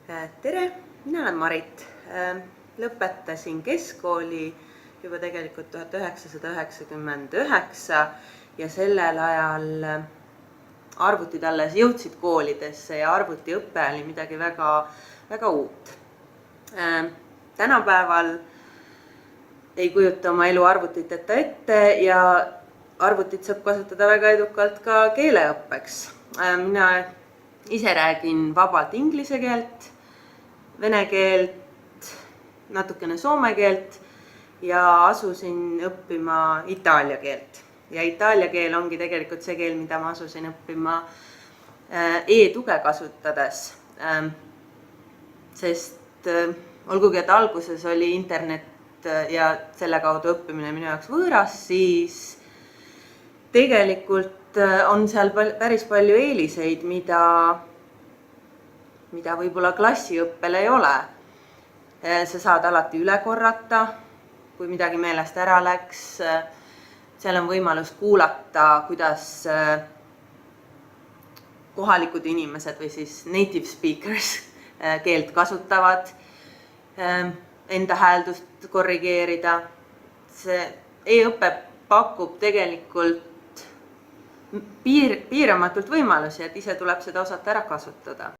Tere, mina olen Marit. Lõpetasin keskkooli juba tegelikult 1999 ja sellel ajal arvutid alles jõudsid koolidesse ja arvutiõpe oli midagi väga uut. Tänapäeval ei kujuta oma elu arvutiteta ette ja arvutit saab kasutada väga edukalt ka keeleõppeks. Mina ise räägin vabalt inglise keelt, vene keelt, natukene soome keelt ja asusin õppima itaalia keelt. Ja itaalia keel ongi tegelikult see keel, mida ma asusin õppima e-tuge kasutades. Sest olgugi, et alguses oli internet ja selle kaudu õppimine minu jaoks võõras, siis tegelikult on seal päris palju eeliseid, mida võib-olla klassiõppel ei ole. Sa saad alati üle korrata, kui midagi meelest ära läks. Seal on võimalus kuulata, kuidas kohalikud inimesed või siis native speakers keelt kasutavad, enda hääldust korrigeerida. See e-õpe pakub tegelikult piiramatult võimalusi, et ise tuleb seda osata ära kasutada.